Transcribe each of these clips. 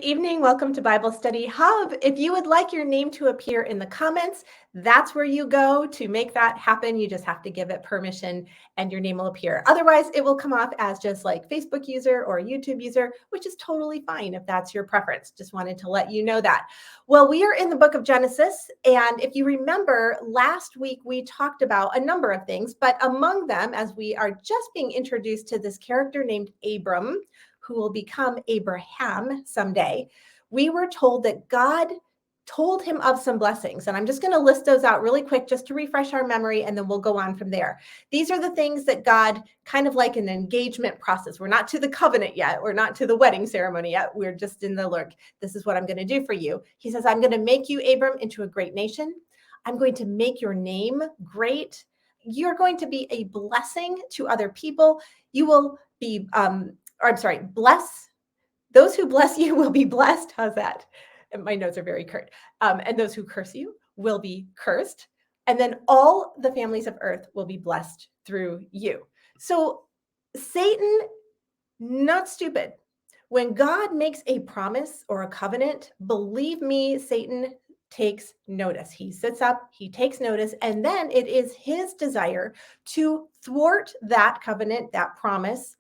evening. Welcome to Bible Study Hub. If you would like your name to appear in the comments, that's where you go to make that happen. You just have to give it permission and your name will appear. Otherwise, it will come off as just like Facebook user or YouTube user, which is totally fine if that's your preference. Just wanted to let you know that. Well, we are in the book of Genesis. And if you remember, last week we talked about a number of things, but among them, as we are just being introduced to this character named Abram, who will become Abraham someday, we were told that God told him of some blessings. And I'm just going to list those out really quick just to refresh our memory, and then we'll go on from there. These are the things that God, kind of like an engagement process. We're not to the covenant yet. We're not to the wedding ceremony yet. We're just in the look. This is what I'm going to do for you. He says, I'm going to make you, Abram, into a great nation. I'm going to make your name great. You're going to be a blessing to other people. You will be, bless. Those who bless you will be blessed. How's that? And my notes are very curt. And those who curse you will be cursed. And then all the families of earth will be blessed through you. So Satan, not stupid. When God makes a promise or a covenant, believe me, Satan takes notice. He sits up, he takes notice, and then it is his desire to thwart that covenant, that promise,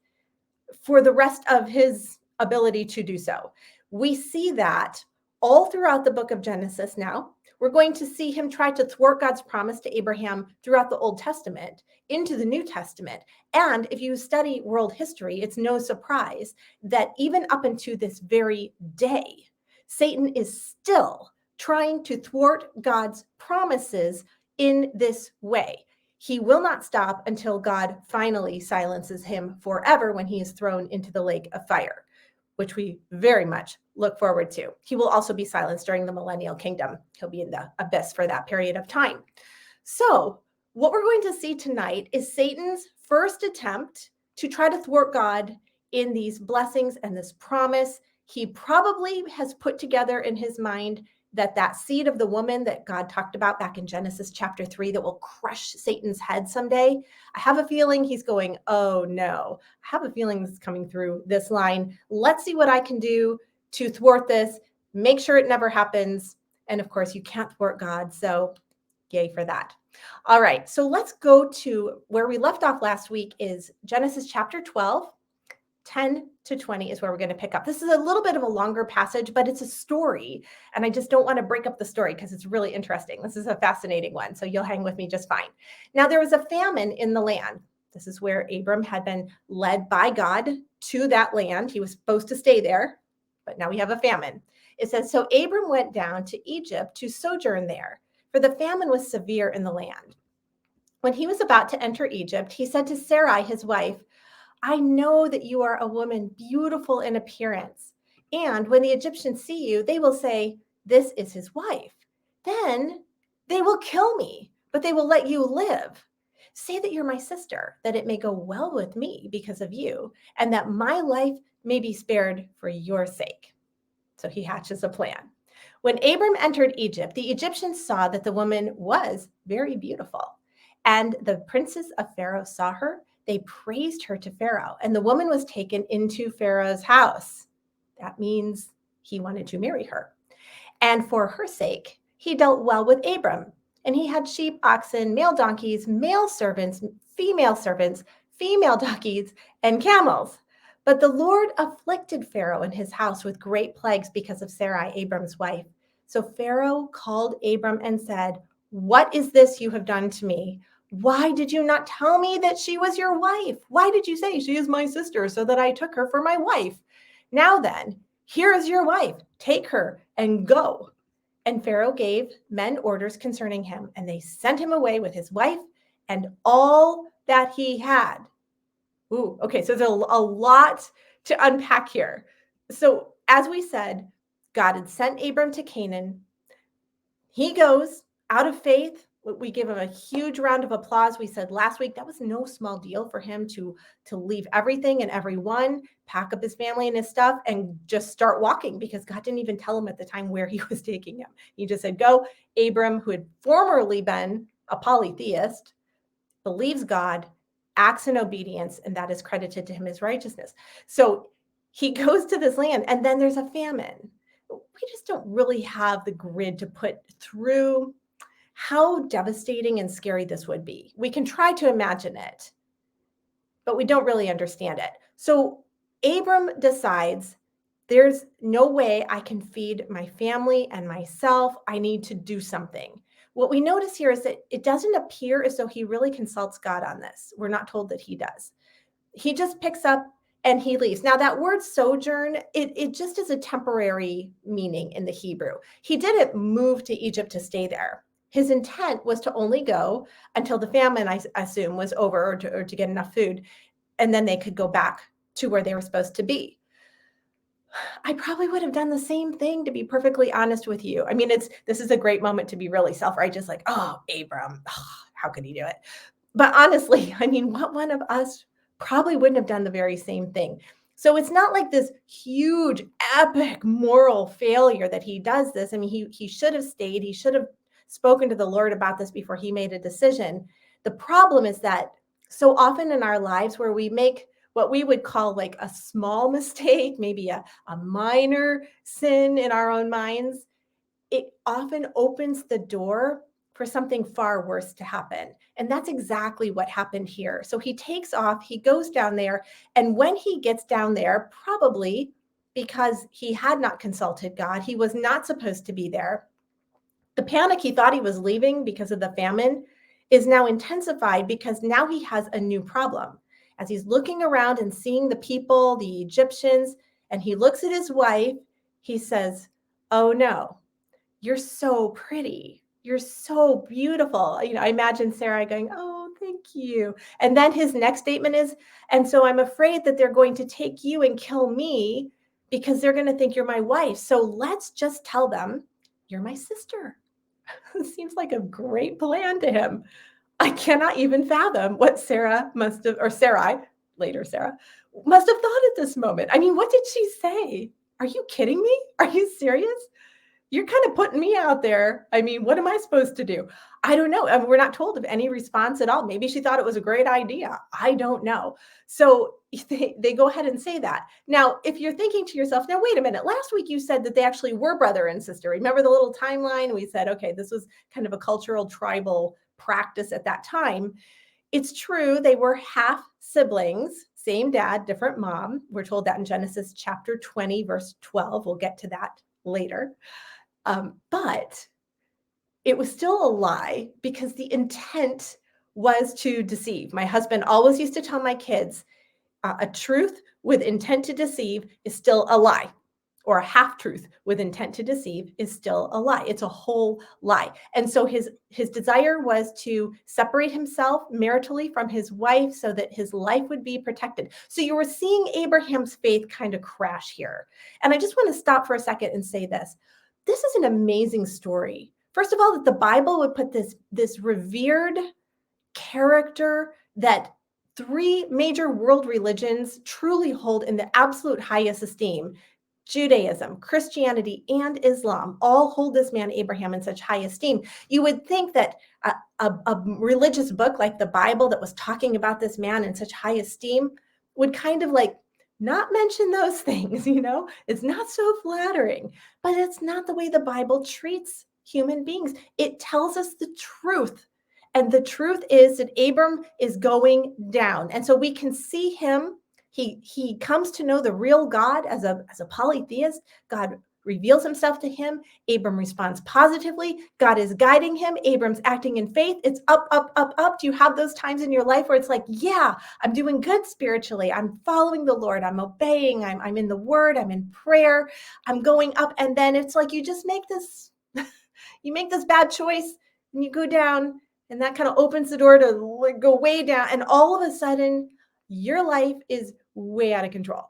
for the rest of his ability to do so. We see that all throughout the book of Genesis now. We're going to see him try to thwart God's promise to Abraham throughout the Old Testament into the New Testament. And if you study world history, it's no surprise that even up into this very day, Satan is still trying to thwart God's promises in this way. He will not stop until God finally silences him forever when he is thrown into the lake of fire, which we very much look forward to. He will also be silenced during the millennial kingdom. He'll be in the abyss for that period of time. So what we're going to see tonight is Satan's first attempt to try to thwart God in these blessings and this promise. He probably has put together in his mind that seed of the woman that God talked about back in Genesis chapter 3 that will crush Satan's head someday. I have a feeling he's going, oh no, I have a feeling this is coming through this line. Let's see what I can do to thwart this, make sure it never happens. And of course, you can't thwart God, so yay for that. All right, so let's go to where we left off last week is Genesis chapter 12. 10 to 20 is where we're going to pick up. This is a little bit of a longer passage, but it's a story. And I just don't want to break up the story because it's really interesting. This is a fascinating one. So you'll hang with me just fine. Now, there was a famine in the land. This is where Abram had been led by God to that land. He was supposed to stay there, but now we have a famine. It says, so Abram went down to Egypt to sojourn there, for the famine was severe in the land. When he was about to enter Egypt, he said to Sarai, his wife, I know that you are a woman beautiful in appearance. And when the Egyptians see you, they will say, this is his wife. Then they will kill me, but they will let you live. Say that you're my sister, that it may go well with me because of you, and that my life may be spared for your sake. So he hatches a plan. When Abram entered Egypt, the Egyptians saw that the woman was very beautiful. And the princes of Pharaoh saw her. They praised her to Pharaoh, and the woman was taken into Pharaoh's house. That means he wanted to marry her. And for her sake, he dealt well with Abram. And he had sheep, oxen, male donkeys, male servants, female donkeys, and camels. But the Lord afflicted Pharaoh and his house with great plagues because of Sarai, Abram's wife. So Pharaoh called Abram and said, what is this you have done to me? Why did you not tell me that she was your wife? Why did you say she is my sister so that I took her for my wife? Now then, here is your wife. Take her and go. And Pharaoh gave men orders concerning him, and they sent him away with his wife and all that he had. Ooh, okay, so there's a lot to unpack here. So as we said, God had sent Abram to Canaan. He goes out of faith. We give him a huge round of applause. We said last week that was no small deal for him to leave everything and everyone, pack up his family and his stuff, and just start walking because God didn't even tell him at the time where he was taking him. He just said, go. Abram, who had formerly been a polytheist, believes God, acts in obedience, and that is credited to him as righteousness. So he goes to this land, and then there's a famine. we just don't really have the grid to put through how devastating and scary this would be. We can try to imagine it, but we don't really understand it. So Abram decides there's no way I can feed my family and myself. I need to do something. What we notice here is that it doesn't appear as though he really consults God on this. We're not told that he does. He just picks up and he leaves. Now, that word sojourn, it just is a temporary meaning in the Hebrew. He didn't move to Egypt to stay there. His intent was to only go until the famine, I assume, was over, or to get enough food, and then they could go back to where they were supposed to be. I probably would have done the same thing, to be perfectly honest with you. I mean, this is a great moment to be really self-righteous, like, oh, Abram, how could he do it? But honestly, I mean, what one of us probably wouldn't have done the very same thing? So it's not like this huge, epic moral failure that he does this. I mean, he should have stayed. He should have spoken to the Lord about this before he made a decision. The problem is that so often in our lives where we make what we would call like a small mistake, maybe a minor sin in our own minds, it often opens the door for something far worse to happen. And that's exactly what happened here. So he takes off, he goes down there, and when he gets down there, probably because he had not consulted God, he was not supposed to be there. The panic he thought he was leaving because of the famine is now intensified because now he has a new problem. As he's looking around and seeing the people, the Egyptians, and he looks at his wife, he says, "Oh no, you're so pretty. You're so beautiful." I imagine Sarai going, "Oh, thank you." And then his next statement is, "And so I'm afraid that they're going to take you and kill me because they're going to think you're my wife. So let's just tell them you're my sister." It seems like a great plan to him. I cannot even fathom what Sarah must have, or Sarai, later Sarah, must have thought at this moment. I mean, what did she say? Are you kidding me? Are you serious? You're kind of putting me out there. I mean, what am I supposed to do? I don't know. I mean, we're not told of any response at all. Maybe she thought it was a great idea. I don't know. So they go ahead and say that. Now, if you're thinking to yourself, now, wait a minute, last week you said that they actually were brother and sister. Remember the little timeline? We said, okay, this was kind of a cultural tribal practice at that time. It's true. They were half siblings, same dad, different mom. We're told that in Genesis chapter 20, verse 12. We'll get to that later. But it was still a lie because the intent was to deceive. My husband always used to tell my kids, a truth with intent to deceive is still a lie, or a half truth with intent to deceive is still a lie. It's a whole lie. And so his desire was to separate himself maritally from his wife so that his life would be protected. So you were seeing Abraham's faith kind of crash here. And I just want to stop for a second and say this. This is an amazing story. First of all, that the Bible would put this revered character that three major world religions truly hold in the absolute highest esteem. Judaism, Christianity, and Islam all hold this man Abraham in such high esteem. You would think that a religious book like the Bible that was talking about this man in such high esteem would kind of like not mention those things, It's not so flattering, but it's not the way the Bible treats human beings. It tells us the truth. And the truth is that Abram is going down. And so we can see him. He comes to know the real God as a polytheist. God reveals himself to him. Abram responds positively. God is guiding him. Abram's acting in faith. It's up, up, up, up. Do you have those times in your life where it's like, yeah, I'm doing good spiritually. I'm following the Lord. I'm obeying. I'm in the word. I'm in prayer. I'm going up. And then it's like you just make this, you make this bad choice and you go down, and that kind of opens the door to go way down. And all of a sudden, your life is way out of control.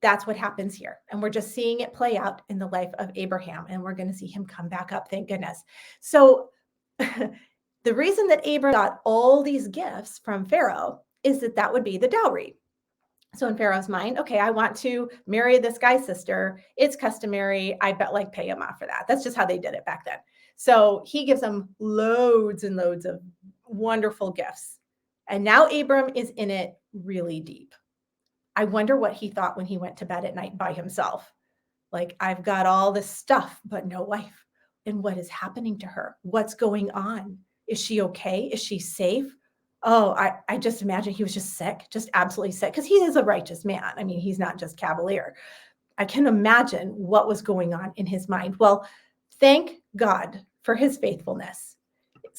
That's what happens here. And we're just seeing it play out in the life of Abraham. And we're going to see him come back up, thank goodness. So the reason that Abraham got all these gifts from Pharaoh is that would be the dowry. So in Pharaoh's mind, okay, I want to marry this guy's sister. It's customary. I bet like pay him off for that. That's just how they did it back then. So he gives them loads and loads of wonderful gifts. And now Abram is in it really deep. I wonder what he thought when he went to bed at night by himself. Like, I've got all this stuff, but no wife. And what is happening to her? What's going on? Is she okay? Is she safe? Oh, I just imagine he was just sick, just absolutely sick, because he is a righteous man. I mean, he's not just cavalier. I can imagine what was going on in his mind. Well, thank God for his faithfulness.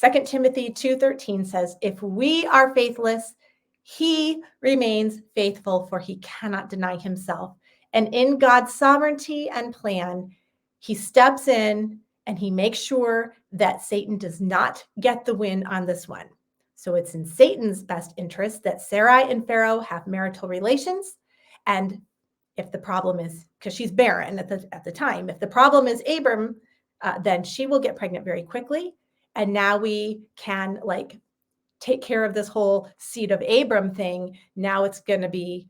2 Timothy 2:13 says, if we are faithless, he remains faithful, for he cannot deny himself. And in God's sovereignty and plan, he steps in and he makes sure that Satan does not get the win on this one. So it's in Satan's best interest that Sarai and Pharaoh have marital relations. And if the problem is, because she's barren at the time, if the problem is Abram, then she will get pregnant very quickly. And now we can take care of this whole seed of Abram thing. Now it's going to be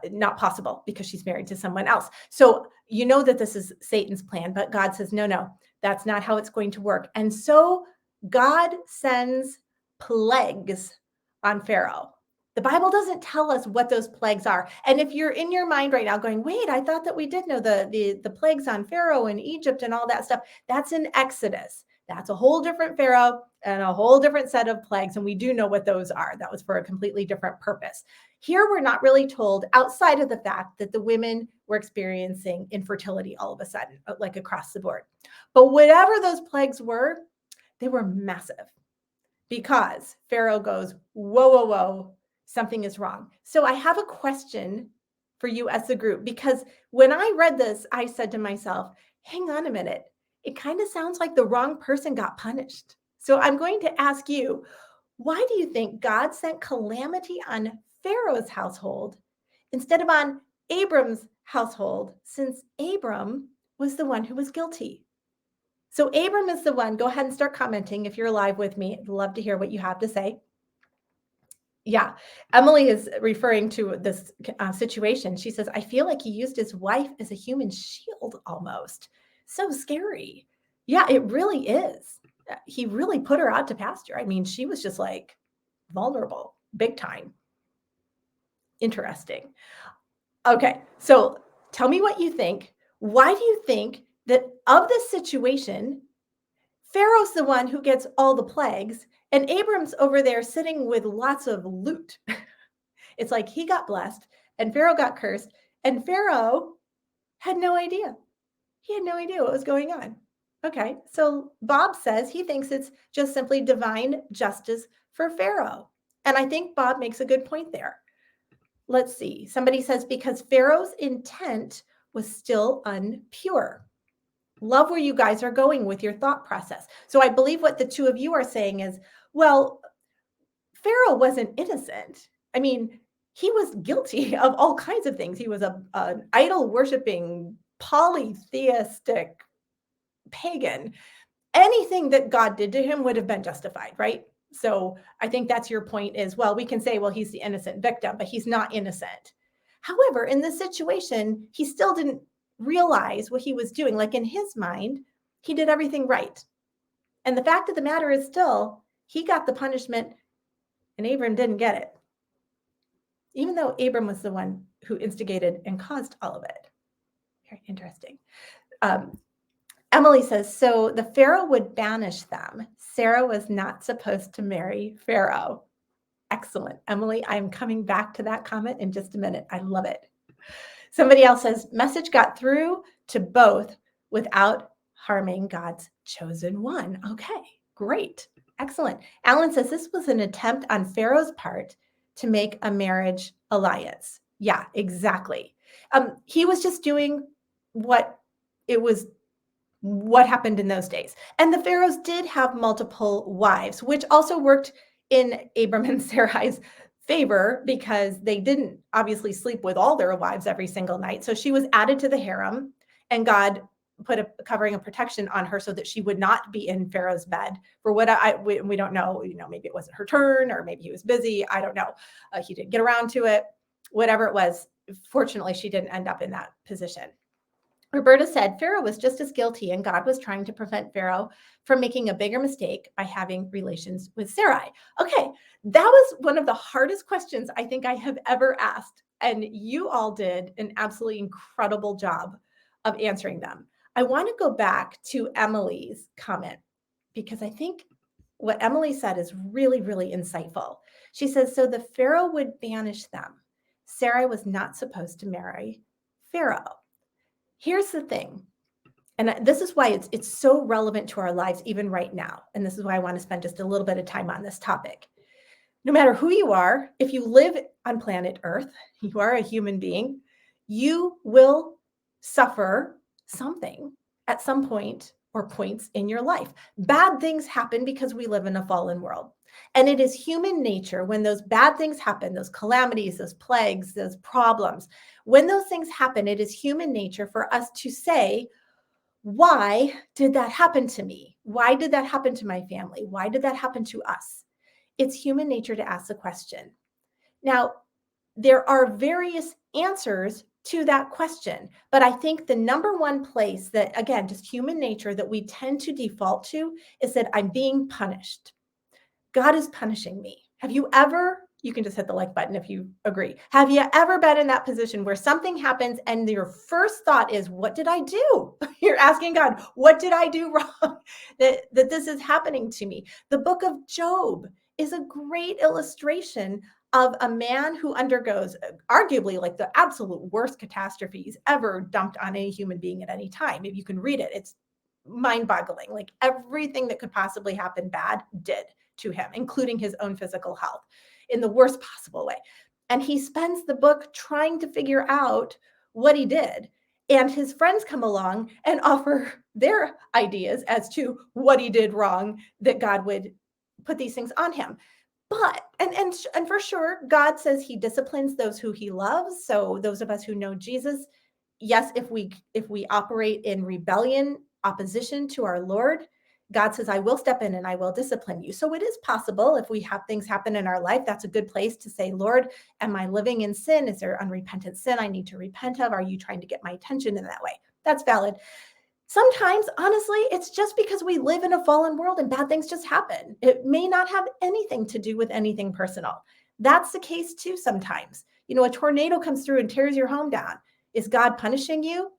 not possible because she's married to someone else. So you know that this is Satan's plan, but God says, no, that's not how it's going to work. And so God sends plagues on Pharaoh. The Bible doesn't tell us what those plagues are. And if you're in your mind right now going, wait, I thought that we did know the plagues on Pharaoh and Egypt and all that stuff, that's in Exodus. That's a whole different Pharaoh and a whole different set of plagues. And we do know what those are. That was for a completely different purpose. Here, we're not really told, outside of the fact that the women were experiencing infertility all of a sudden, like across the board. But whatever those plagues were, they were massive, because Pharaoh goes, whoa, something is wrong. So I have a question for you as a group, because when I read this, I said to myself, hang on a minute. It kind of sounds like the wrong person got punished. So I'm going to ask you, why do you think God sent calamity on Pharaoh's household instead of on Abram's household, since Abram was the one who was guilty? So Abram is the one. Go ahead and start commenting if you're live with me. I'd love to hear what you have to say. Yeah, Emily is referring to this situation. She says, I feel like he used his wife as a human shield almost. So scary. Yeah, it really is. He really put her out to pasture. I mean, she was just like vulnerable, big time. Interesting. Okay, so tell me what you think. Why do you think that of this situation, Pharaoh's the one who gets all the plagues, and Abram's over there sitting with lots of loot? It's like he got blessed and Pharaoh got cursed, and Pharaoh had no idea. He had no idea what was going on. Okay, so Bob says he thinks it's just simply divine justice for Pharaoh. And I think Bob makes a good point there. Let's see. Somebody says because Pharaoh's intent was still unpure. Love where you guys are going with your thought process. So I believe what the two of you are saying is, well, Pharaoh wasn't innocent. I mean, he was guilty of all kinds of things. He was an idol worshiping, polytheistic pagan. Anything that God did to him would have been justified, right? So I think that's your point is, well, we can say, well, he's the innocent victim, but he's not innocent. However, in this situation, he still didn't realize what he was doing. Like in his mind, he did everything right. And the fact of the matter is still, he got the punishment and Abram didn't get it, even though Abram was the one who instigated and caused all of it. Very interesting. Emily says, so the Pharaoh would banish them. Sarah was not supposed to marry Pharaoh. Excellent. Emily, I'm coming back to that comment in just a minute. I love it. Somebody else says, message got through to both without harming God's chosen one. Okay, great. Excellent. Alan says this was an attempt on Pharaoh's part to make a marriage alliance. Yeah, exactly. He was just doing what happened in those days. And the Pharaohs did have multiple wives, which also worked in Abram and Sarai's favor because they didn't obviously sleep with all their wives every single night. So she was added to the harem, and God put a covering of protection on her so that she would not be in Pharaoh's bed for what we don't know. Maybe it wasn't her turn, or maybe he was busy. I don't know. He didn't get around to it. Whatever it was, fortunately, she didn't end up in that position. Roberta said Pharaoh was just as guilty, and God was trying to prevent Pharaoh from making a bigger mistake by having relations with Sarai. Okay, that was one of the hardest questions I think I have ever asked, and you all did an absolutely incredible job of answering them. I want to go back to Emily's comment because I think what Emily said is really, really insightful. She says, so the Pharaoh would banish them. Sarai was not supposed to marry Pharaoh. Here's the thing. And this is why it's so relevant to our lives even right now. And this is why I want to spend just a little bit of time on this topic. No matter who you are, if you live on planet Earth, you are a human being, you will suffer something at some point or points in your life. Bad things happen because we live in a fallen world. And it is human nature when those bad things happen, those calamities, those plagues, those problems, when those things happen, it is human nature for us to say, why did that happen to me? Why did that happen to my family? Why did that happen to us? It's human nature to ask the question. Now, there are various answers to that question, but I think the number one place that, again, just human nature that we tend to default to is that I'm being punished. God is punishing me. Have you ever, you can just hit the like button if you agree. Have you ever been in that position where something happens and your first thought is, what did I do? You're asking God, what did I do wrong that this is happening to me? The book of Job is a great illustration of a man who undergoes arguably like the absolute worst catastrophes ever dumped on any human being at any time. If you can read it, it's mind-boggling. Like everything that could possibly happen bad did to him, including his own physical health in the worst possible way. And he spends the book trying to figure out what he did. And his friends come along and offer their ideas as to what he did wrong, that God would put these things on him. But and for sure, God says he disciplines those who he loves. So those of us who know Jesus, yes, if we operate in rebellion, opposition to our Lord, God says, I will step in and I will discipline you. So it is possible if we have things happen in our life, that's a good place to say, Lord, am I living in sin? Is there unrepentant sin I need to repent of? Are you trying to get my attention in that way? That's valid. Sometimes, honestly, it's just because we live in a fallen world and bad things just happen. It may not have anything to do with anything personal. That's the case too sometimes. You know, a tornado comes through and tears your home down. Is God punishing you?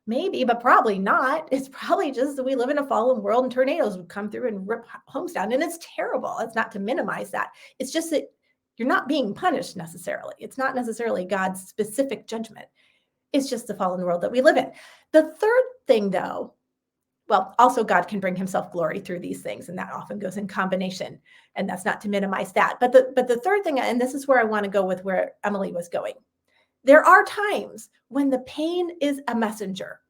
Maybe, but probably not. It's probably just that we live in a fallen world and tornadoes would come through and rip homes down. And it's terrible. It's not to minimize that. It's just that you're not being punished necessarily. It's not necessarily God's specific judgment. It's just the fallen world that we live in. The third thing, though, well, also God can bring himself glory through these things, and that often goes in combination. And that's not to minimize that. But the third thing, and this is where I want to go with where Emily was going. There are times when the pain is a messenger.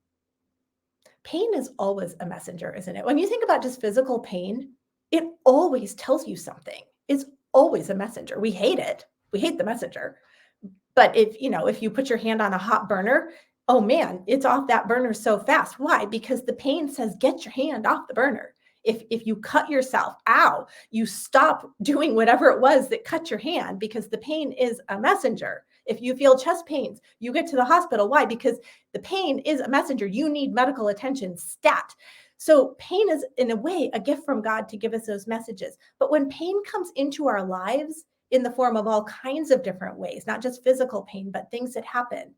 Pain is always a messenger, isn't it? When you think about just physical pain, it always tells you something. It's always a messenger. We hate it. We hate the messenger. But if you put your hand on a hot burner, oh man, it's off that burner so fast. Why? Because the pain says, get your hand off the burner. If you cut yourself, ow, you stop doing whatever it was that cut your hand because the pain is a messenger. If you feel chest pains, you get to the hospital. Why? Because the pain is a messenger. You need medical attention stat. So pain is, in a way, a gift from God to give us those messages. But when pain comes into our lives in the form of all kinds of different ways, not just physical pain, but things that happen,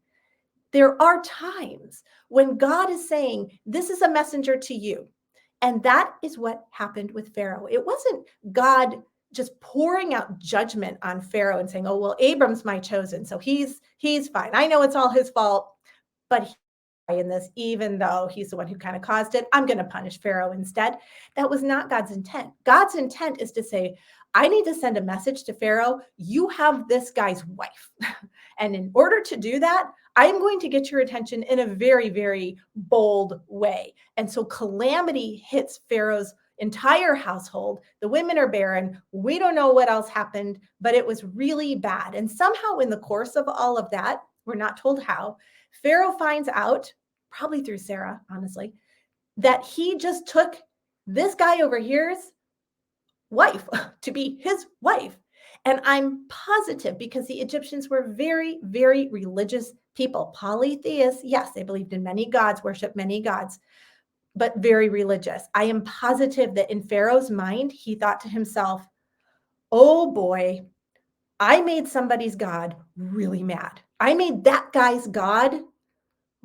there are times when God is saying, this is a messenger to you. And that is what happened with Pharaoh. It wasn't God just pouring out judgment on Pharaoh and saying, oh, well, Abram's my chosen, so he's fine. I know it's all his fault, but in this, even though he's the one who kind of caused it, I'm going to punish Pharaoh instead. That was not God's intent. God's intent is to say, I need to send a message to Pharaoh. You have this guy's wife. And in order to do that, I'm going to get your attention in a very, very bold way. And so calamity hits Pharaoh's entire household. The women are barren. We don't know what else happened, but it was really bad. And somehow in the course of all of that, we're not told how, Pharaoh finds out, probably through Sarah, honestly, that he just took this guy over here's wife to be his wife. And I'm positive because the Egyptians were very, very religious people, polytheists. Yes, they believed in many gods, worshiped many gods, but very religious. I am positive that in Pharaoh's mind, he thought to himself, oh boy, I made somebody's God really mad. I made that guy's God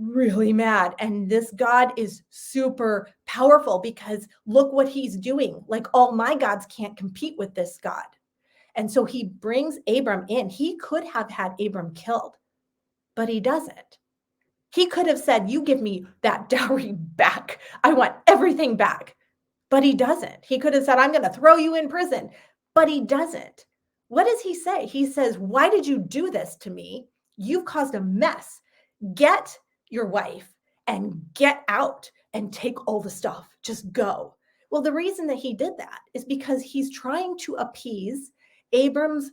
really mad. And this God is super powerful because look what he's doing. Like all my gods can't compete with this God. And so he brings Abram in. He could have had Abram killed, but he doesn't. He could have said, you give me that dowry back. I want everything back. But he doesn't. He could have said, I'm going to throw you in prison. But he doesn't. What does he say? He says, why did you do this to me? You've caused a mess. Get your wife and get out and take all the stuff. Just go. Well, the reason that he did that is because he's trying to appease Abram's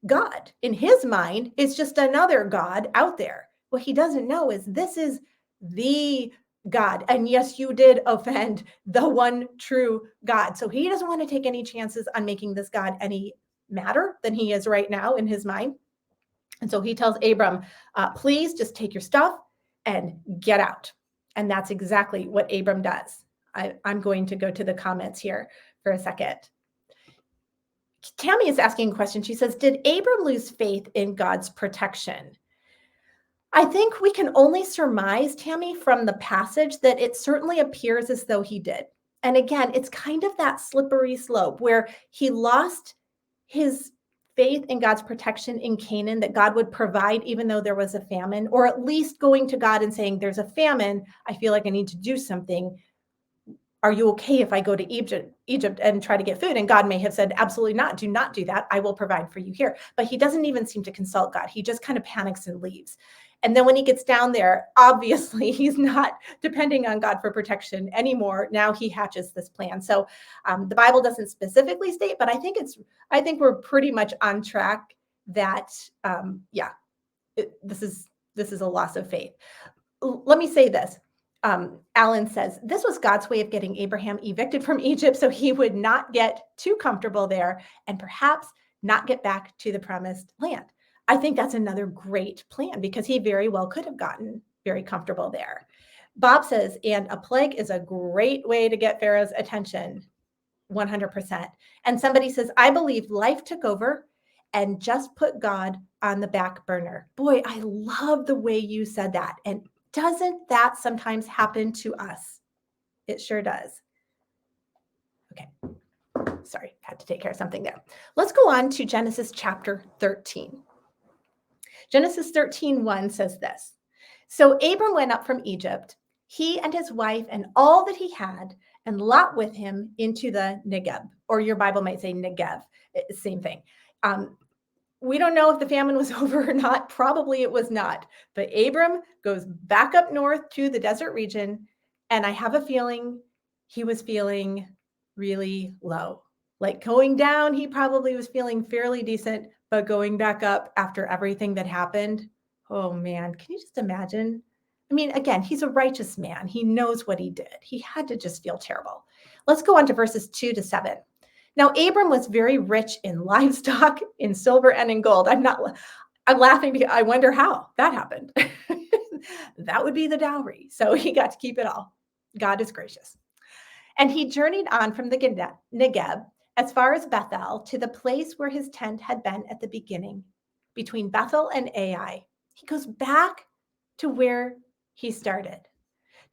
God. In his mind, it's just another God out there. What he doesn't know is this is the God. And yes, you did offend the one true God. So he doesn't want to take any chances on making this God any madder than he is right now in his mind. And so he tells Abram, please just take your stuff and get out. And that's exactly what Abram does. I'm going to go to the comments here for a second. Tammy is asking a question. She says, did Abram lose faith in God's protection? I think we can only surmise, Tammy, from the passage that it certainly appears as though he did. And again, it's kind of that slippery slope where he lost his faith in God's protection in Canaan, that God would provide even though there was a famine, or at least going to God and saying, there's a famine, I feel like I need to do something. Are you okay if I go to Egypt and try to get food? And God may have said, absolutely not. Do not do that. I will provide for you here. But he doesn't even seem to consult God. He just kind of panics and leaves. And then when he gets down there, obviously he's not depending on God for protection anymore. Now he hatches this plan. So the Bible doesn't specifically state, but I think we're pretty much on track that, this is a loss of faith. Let me say this. Alan says, this was God's way of getting Abraham evicted from Egypt so he would not get too comfortable there and perhaps not get back to the promised land. I think that's another great plan because he very well could have gotten very comfortable there. Bob says, and a plague is a great way to get Pharaoh's attention, 100%. And somebody says, I believe life took over and just put God on the back burner. Boy, I love the way you said that. And doesn't that sometimes happen to us? It sure does. Okay. Sorry, had to take care of something there. Let's go on to Genesis chapter 13. Genesis 13:1 says this. So Abram went up from Egypt, he and his wife and all that he had, and Lot with him into the Negev, or your Bible might say Negev, same thing. We don't know if the famine was over or not. Probably it was not. But Abram goes back up north to the desert region, and I have a feeling he was feeling really low. Like going down, he probably was feeling fairly decent, but going back up after everything that happened, oh man, can you just imagine? I mean, again, he's a righteous man. He knows what he did. He had to just feel terrible. Let's go on to verses 2-7. Now, Abram was very rich in livestock, in silver, and in gold. I'm laughing because I wonder how that happened. That would be the dowry. So he got to keep it all. God is gracious. And he journeyed on from the Negev as far as Bethel to the place where his tent had been at the beginning, between Bethel and Ai. He goes back to where he started,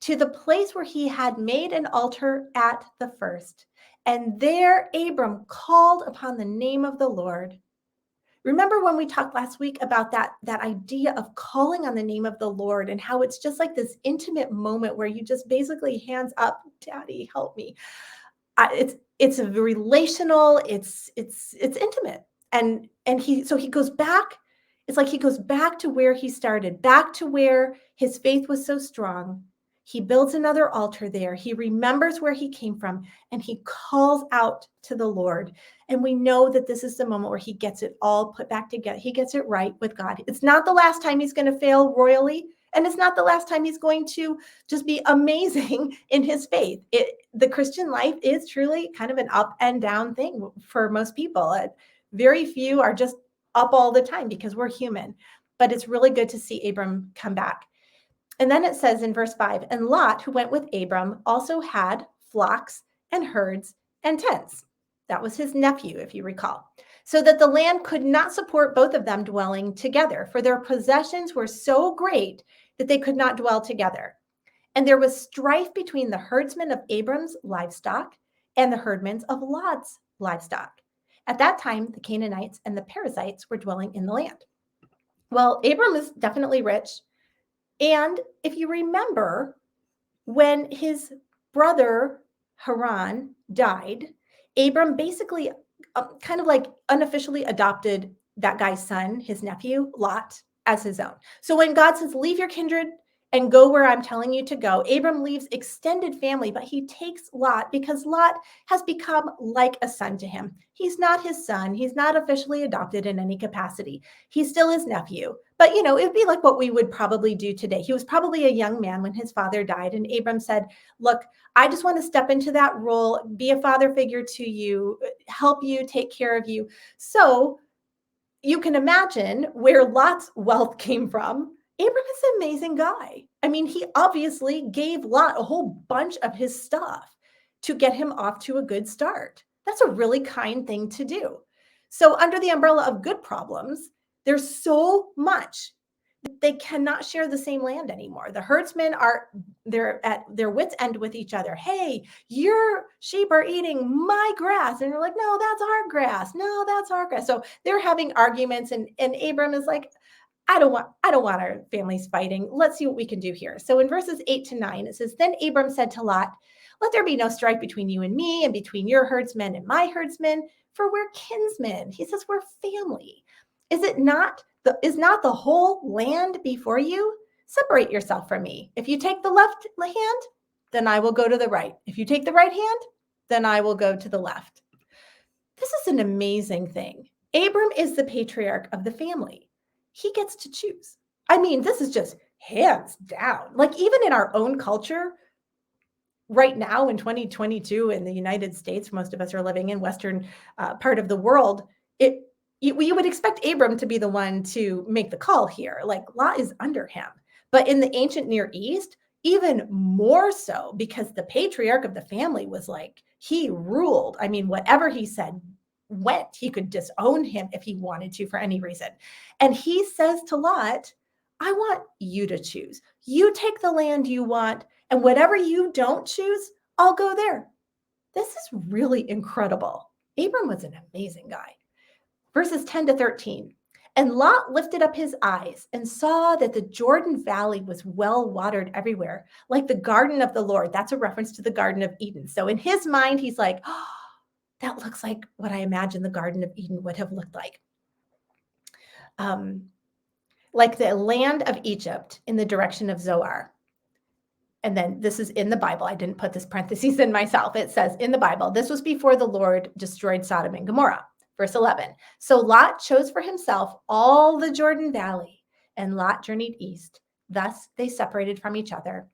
to the place where he had made an altar at the first. And there Abram called upon the name of the Lord. Remember when we talked last week about that idea of calling on the name of the Lord and how it's just like this intimate moment where you just basically hands up, Daddy, help me. It's a relational, it's intimate. And he goes back. It's like he goes back to where he started, back to where his faith was so strong. He builds another altar there. He remembers where he came from and he calls out to the Lord. And we know that this is the moment where he gets it all put back together. He gets it right with God. It's not the last time he's going to fail royally. And it's not the last time he's going to just be amazing in his faith. The Christian life is truly kind of an up and down thing for most people. Very few are just up all the time because we're human. But it's really good to see Abram come back. And then it says in verse 5, and Lot, who went with Abram, also had flocks and herds and tents. That was his nephew, if you recall. So that the land could not support both of them dwelling together, for their possessions were so great that they could not dwell together. And there was strife between the herdsmen of Abram's livestock and the herdmen of Lot's livestock. At that time, the Canaanites and the Perizzites were dwelling in the land. Well, Abram is definitely rich. And if you remember, when his brother Haran died, Abram basically kind of like unofficially adopted that guy's son, his nephew, Lot, as his own. So when God says, leave your kindred and go where I'm telling you to go, Abram leaves extended family, but he takes Lot because Lot has become like a son to him. He's not his son. He's not officially adopted in any capacity. He's still his nephew. But, it would be like what we would probably do today. He was probably a young man when his father died. And Abram said, look, I just want to step into that role, be a father figure to you, help you, take care of you. So you can imagine where Lot's wealth came from. Abram is an amazing guy. I mean, he obviously gave Lot a whole bunch of his stuff to get him off to a good start. That's a really kind thing to do. So under the umbrella of good problems, there's so much that they cannot share the same land anymore. The herdsmen they're at their wits' end with each other. Hey, your sheep are eating my grass. And they're like, no, that's our grass. No, that's our grass. So they're having arguments, and Abram is like, I don't want our families fighting. Let's see what we can do here. So in verses 8-9, it says, then Abram said to Lot, let there be no strife between you and me, and between your herdsmen and my herdsmen, for we're kinsmen. He says, we're family. Is not the whole land before you? Separate yourself from me. If you take the left hand, then I will go to the right. If you take the right hand, then I will go to the left. This is an amazing thing. Abram is the patriarch of the family. He gets to choose. I mean, this is just hands down. Like even in our own culture, right now in 2022 in the United States, most of us are living in Western part of the world, you would expect Abram to be the one to make the call here. Like Lot is under him. But in the ancient Near East, even more so, because the patriarch of the family was like, he ruled. I mean, whatever he said went. He could disown him if he wanted to for any reason. And he says to Lot, I want you to choose. You take the land you want, and whatever you don't choose, I'll go there. This is really incredible. Abram was an amazing guy. Verses 10-13. And Lot lifted up his eyes and saw that the Jordan Valley was well watered everywhere, like the garden of the Lord. That's a reference to the Garden of Eden. So in his mind, he's like, oh, that looks like what I imagine the Garden of Eden would have looked like. Like the land of Egypt in the direction of Zoar. And then this is in the Bible. I didn't put this parentheses in myself. It says in the Bible, this was before the Lord destroyed Sodom and Gomorrah. Verse 11. So Lot chose for himself all the Jordan Valley, and Lot journeyed east. Thus they separated from each other.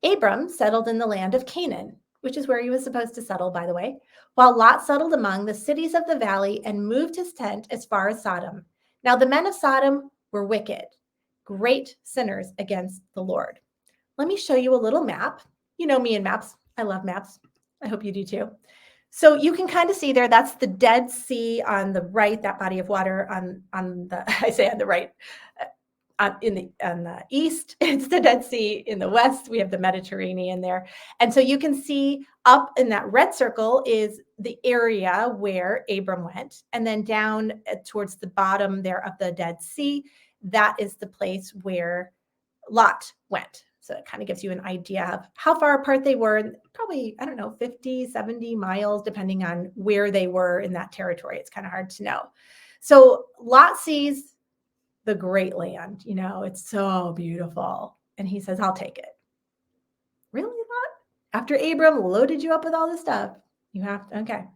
Abram settled in the land of Canaan, which is where he was supposed to settle, by the way, while Lot settled among the cities of the valley and moved his tent as far as Sodom. Now the men of Sodom were wicked, great sinners against the Lord. Let me show you a little map. You know me and maps. I love maps. I hope you do too. So you can kind of see there, that's the Dead Sea on the right, that body of water on the, I say on the right, on the east, it's the Dead Sea. In the west, we have the Mediterranean there. And so you can see up in that red circle is the area where Abram went. And then down towards the bottom there of the Dead Sea, that is the place where Lot went. So it kind of gives you an idea of how far apart they were, probably, 50, 70 miles, depending on where they were in that territory. It's kind of hard to know. So Lot sees the great land, it's so beautiful. And he says, I'll take it. Really, Lot? After Abram loaded you up with all this stuff, you have to,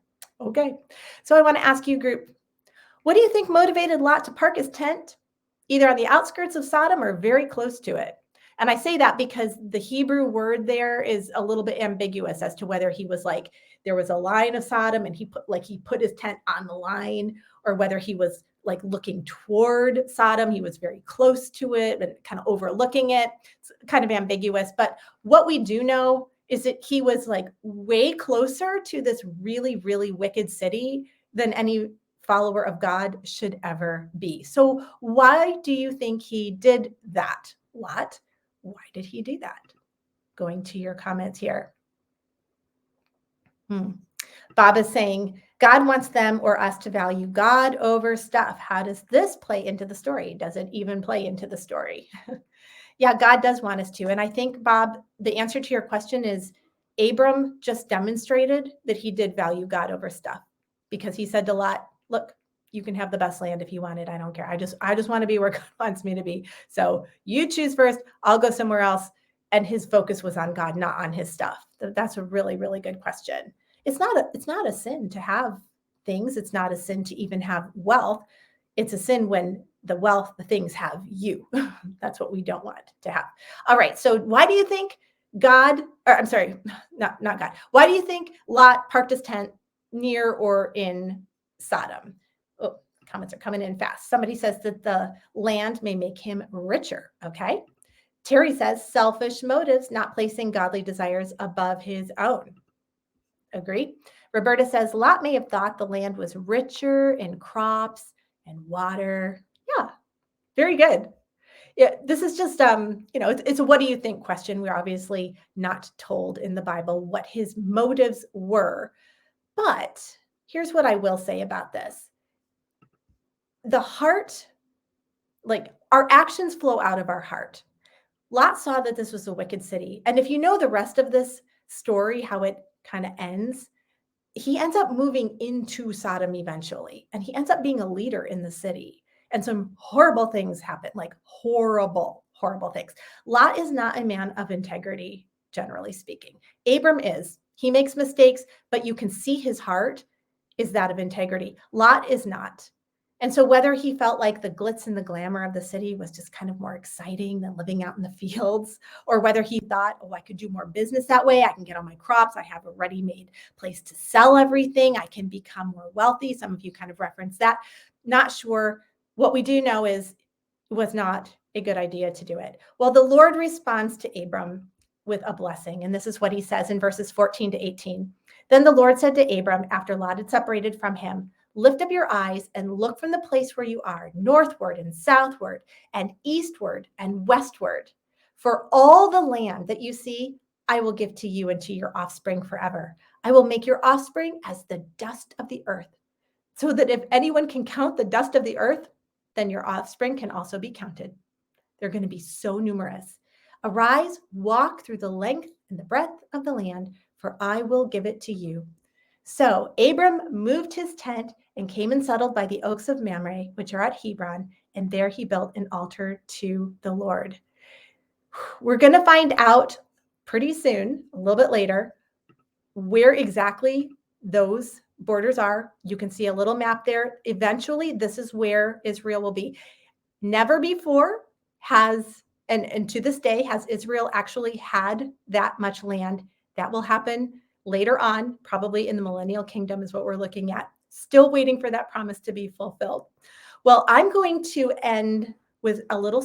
okay. So I want to ask you, group, what do you think motivated Lot to park his tent either on the outskirts of Sodom or very close to it? And I say that because the Hebrew word there is a little bit ambiguous as to whether he was like, there was a line of Sodom and he put his tent on the line, or whether he was like looking toward Sodom. He was very close to it and kind of overlooking it. It's kind of ambiguous. But what we do know is that he was like way closer to this really, really wicked city than any follower of God should ever be. So why do you think he did that, Lot? Why did he do that? Going to your comments here. Bob is saying, God wants them or us to value God over stuff. How does this play into the story? Does it even play into the story? Yeah, God does want us to. And I think, Bob, the answer to your question is Abram just demonstrated that he did value God over stuff, because he said to Lot, look, you can have the best land if you want it. I don't care. I just want to be where God wants me to be. So you choose first. I'll go somewhere else. And his focus was on God, not on his stuff. That's a really, really good question. It's not a sin to have things. It's not a sin to even have wealth. It's a sin when the things have you. That's what we don't want to have. All right. So why do you think God, or I'm sorry, not God. Why do you think Lot parked his tent near or in Sodom? Oh, comments are coming in fast. Somebody says that the land may make him richer. Okay. Terry says selfish motives, not placing godly desires above his own. Agree. Roberta says Lot may have thought the land was richer in crops and water. Yeah, very good. Yeah, this is just it's a what do you think question. We're obviously not told in the Bible what his motives were. But here's what I will say about this. The heart, like our actions flow out of our heart. Lot saw that this was a wicked city. And if you know the rest of this story, how it kind of ends, he ends up moving into Sodom eventually, and he ends up being a leader in the city. And some horrible things happen, like horrible, horrible things. Lot is not a man of integrity, generally speaking. Abram is. He makes mistakes, but you can see his heart is that of integrity. Lot is not. And so whether he felt like the glitz and the glamour of the city was just kind of more exciting than living out in the fields, or whether he thought, oh, I could do more business that way. I can get all my crops. I have a ready-made place to sell everything. I can become more wealthy. Some of you kind of referenced that. Not sure. What we do know is it was not a good idea to do it. Well, the Lord responds to Abram with a blessing. And this is what he says in verses 14 to 18. Then the Lord said to Abram, after Lot had separated from him, lift up your eyes and look from the place where you are, northward and southward and eastward and westward. For all the land that you see, I will give to you and to your offspring forever. I will make your offspring as the dust of the earth, so that if anyone can count the dust of the earth, then your offspring can also be counted. They're going to be so numerous. Arise, walk through the length and the breadth of the land, for I will give it to you. So Abram moved his tent and came and settled by the oaks of Mamre, which are at Hebron, and there he built an altar to the Lord. We're going to find out pretty soon, a little bit later, where exactly those borders are. You can see a little map there. Eventually, this is where Israel will be. Never before has, and to this day, has Israel actually had that much land. That will happen later on, probably in the millennial kingdom is what we're looking at. Still waiting for that promise to be fulfilled. Well, I'm going to end with a little